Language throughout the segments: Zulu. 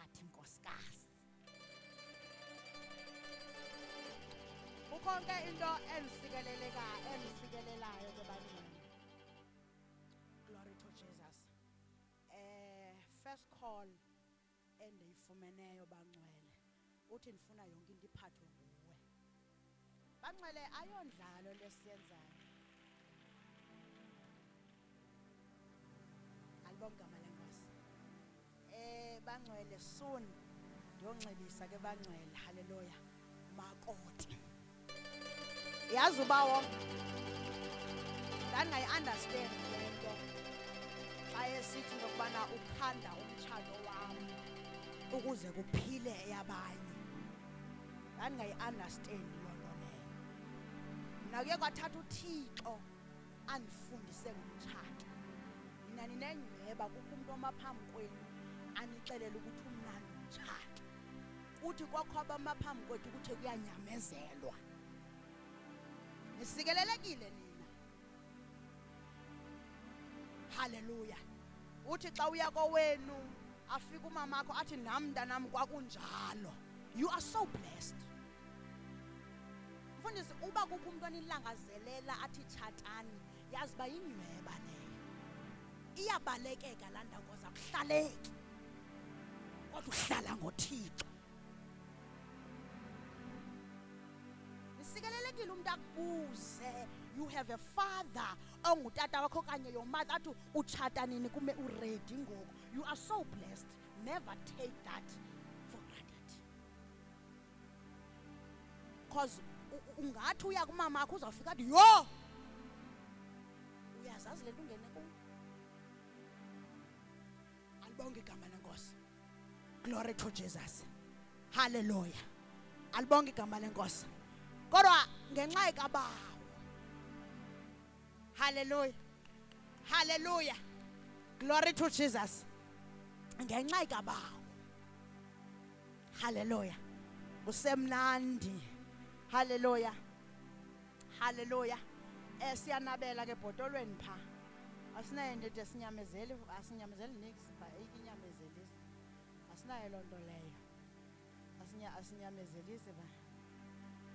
wathi nkosikazi. Ukonke into enisikelelayo ke bantwana. Glory to Jesus. First call endiyifumeneyo bangcwele uthi ndifuna yonke into iphathwe nguwe. Bangcwele ayondlalo lesiyenzayo. Alibonga igama lenkosi. Bangcwele soon ndiyonxibisa ke bangcwele. Haleluya. Makoti. Yazi uba wonke ndangayi-understand le nto xa esithi lokubana ukhanda umtshato wam ukuze kuphile eyabanye. Ndangayi-understand loo nto leyo. Mna kuye kwathatha uThixo andifundise ngomtshato. Mina ninengceba kukho umuntu omaphambi kwenu anixelele ukuthi umnandi umtshato. Kuthi kwakho abamaphambi kwethu kuthe kuyanyamezelwa. Nisikelelekile nina. Haleluya. Uthi xa uya kowenu afika umamakho athi nam mntanam kwakunjalo. You are so blessed. Mfundisi uba kukho umuntu onilangazelela athi tshatani yazi uba yinyweba leyo. Iyabalekeka laa nto ngoza kuhlaleki. Kodwa uhlala ngoThixo. Sikelelekile umuntu akubuze you have a father ongutata wakho kanye your mother athi utshata nini kume uready ngoku. You are so blessed. Never take that for granted. Because ungathi uya kumama wakho uzawufika athi yo uyazazi le nto ungene kuyo. Alibonge igama lenkosi. Glory to Jesus. Hallelujah. Alibonge igama lenkosi. Kodwa ngenxa ikabawo. Hallelujah. Hallelujah. Glory to Jesus. Ngenxa ikabawo. Hallelujah. Usemnandi. Hallelujah. Hallelujah. Siyanabela ke bhotolweni pha. Asinayende nje asinyamezeli nix ba ikinyamezelisa. Asinayo loo nto leyo. Asinyamezelise ba.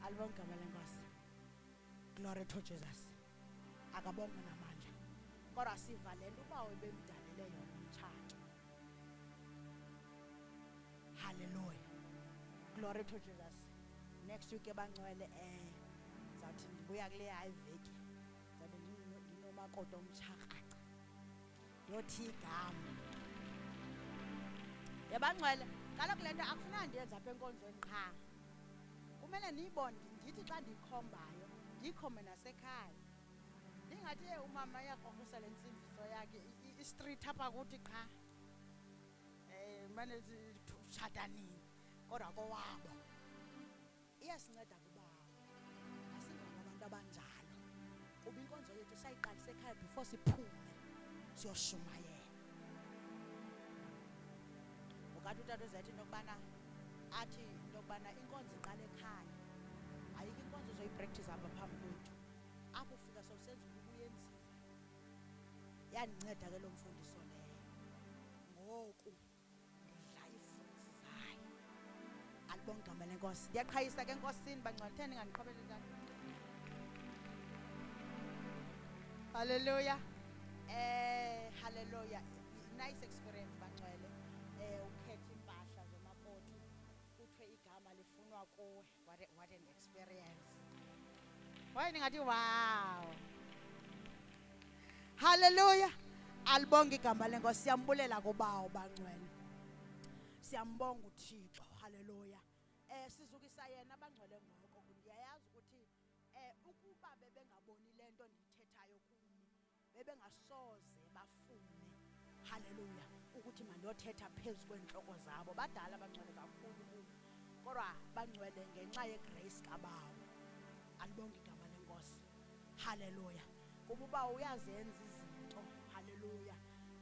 Alibonga igama lenkosi. Glory to Jesus. Akabonga namandla. Kodwa siva le nto uba ebemdalele yona umtshato. Hallelujah. Glory to Jesus. Next week ebangcwele zawuthi ndibuya kule iveki. Zabe ndinomakoti omtshakaca. Ndothi igama. Yabangcwele, kaloku le nto akufunanga ndiyenza apha enkonzweni qha. Kumele niyibone ndithi xa ndiyikhombayo ndiyikhombe nasekhaya. Ndingathi umama uyakrokrisa le ntsindiso yakhe i-street apha kuthi qha. Mane utshata nini kodwa kowabo. Iyasinceda kubawo. Asingabo abantu abanjalo. Kuba inkonzo yethu sayiqalisa ekhaya before siphume siyoshumayela. Ukathi utata uzathi into yokubana athi into yokubana inkonzo iqala ekhaya. Ayikho inkonzo uzoyipractice apha phambi kwethu. Apho ufika sowusenza ubuyenzile. Yandinceda ke lo mfundiso leyo. Ngoku ndidla ifruits zayo. Alibonga igama lenkosi. Ndiyaqhayisa ke enkosini bangcwele theni ngandiqhobele njalo. Hallelujah. Hallelujah. Nice experience bangcwele. Ukhetha impahla zomakoti. Kuthiwe igama lifunwa kuwe. What an experience. Why ningathi wow. Hallelujah. Alibonga igama lenkosi. Siyambulela kubawo bangcwele. Siyambonga uThixo. Hallelujah. Sizukisa yena bangcwele ngoko. Ndiyayazi ukuthi ukuba bebengaboni le nto ndiyithethayo kubo bebengasoze bafune. Hallelujah. Ukuthi mandiyothetha phezu kwentloko zabo. Badala bangcwele kakhulu kubo. Kodwa bangcwele ngenxa yegrace kabawo. Alibonga igama lenkosi. Hallelujah. Kuba uba uyazenza izinto. Hallelujah.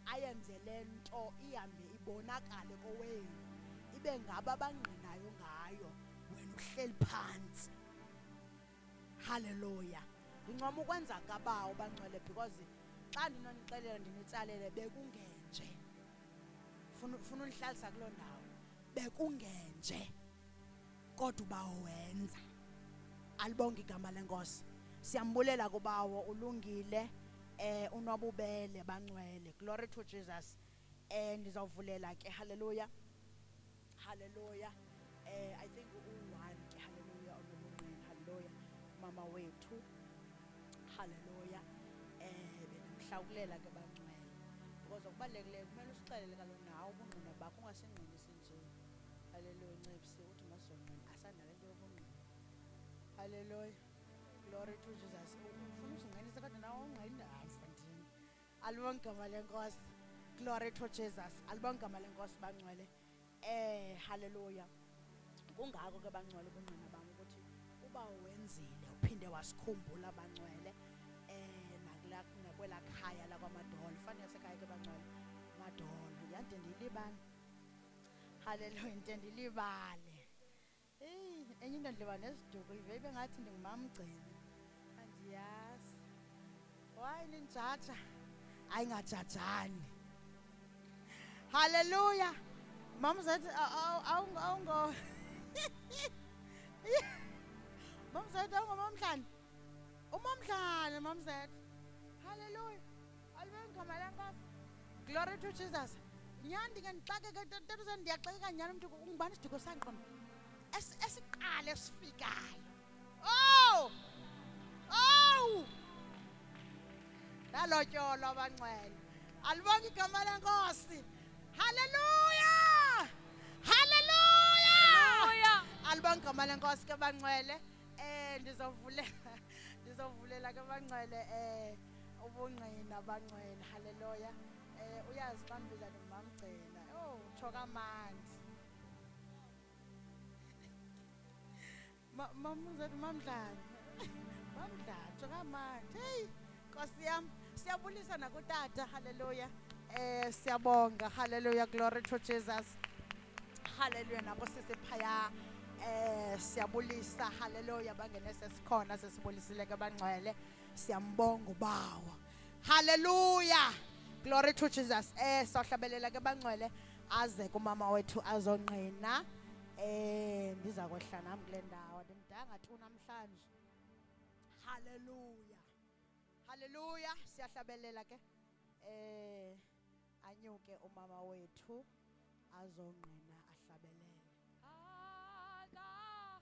Ayenze le nto ihambe ibonakale kowenu. Ibe ngaba bangqinayo ngayo wena uhleli phansi. Hallelujah. Ndincoma ukwenza kabawo bangcwele because xa ndinonixelela ndinitsalele bekungenje. Funa unihlalisa kuloo ndawo. bekungenje kodwa ubawo wenza. Alibonge igama lenkosi. Siyambulela kubawo, ulungile, unobubele bangcwele. Glory to Jesus. Ndizawuvulela ke, hallelujah. Hallelujah. I think u-1 ke, hallelujah, onobungqina, hallelujah. Mama wethu, hallelujah. Bendimhlawulela ke bangcwele. Because okubalulekileyo kumele usixelele kaloku nawe ubungqina bakho, ungasingqinisi nje. Hallelujah. Ncipsi uthi masizongqina asandale into yobungqina. Hallelujah. Glory to Jesus. Ufuna usingqinisa kodwa nawe ungqina mfondini. Alibonge igama lenkosi. Glory to Jesus. Alibonge igama lenkosi bangcwele. Hallelujah. Kungako ke bangcwele ubungqina bam ukuthi uba wenzile uphinde wasikhumbula bangcwele nakwela khaya lakwaMadolo. Fanele yasekhaya ke bangcwele Madolo. Yande ndilibane. Hallelujah. Into ndilibale. Enye into ndilibane nesiduko ibe ngathi ndingumamgcini. Andiyazi. Why ninjaja? Ayingajajani. Hallelujah. Mama said, awungo. Mom said, awungomamdlane. Umamdlane, mom said. Hallelujah. Alibonge igama lenkosi. Glory to Jesus. Nyandi ke ndixake ke ntetho ndiyaxeka nyani umntu ungubani isiduko sanqondo. Esiqale sifikayo. Oh! Nalotyolo abangcwele. Alibonge igama lenkosi. Hallelujah! Hallelujah! Alibonge igama lenkosi ke bangcwele. Ndizovulela ke bangcwele ubungqina bangcwele. Hallelujah. Uyazi xa ndibiza ndimamgcina. Utsho kamandi. Mama uzathi mamdlane. Mamdlane, utsho kamandi. Hey, Nkosi yam, siyabulisa nakutata. Hallelujah. Siyabonga. Hallelujah. Glory to Jesus. Hallelujah. Nabo sisiphaya. Siyabulisa. Hallelujah. Bangene sesikhona sesibulisile ke bangcwele. Siyambonga ubawo. Hallelujah. Glory to Jesus. Sohlabelela ke bangcwele aze kumama wethu azongqina. Ndiza kwehla nami kule ndawo. Ndimdanga tu namhlanje. Hallelujah. Hallelujah. Siyahlabelela ke. Anyuke umama wethu azongqina ahlabelele. Aka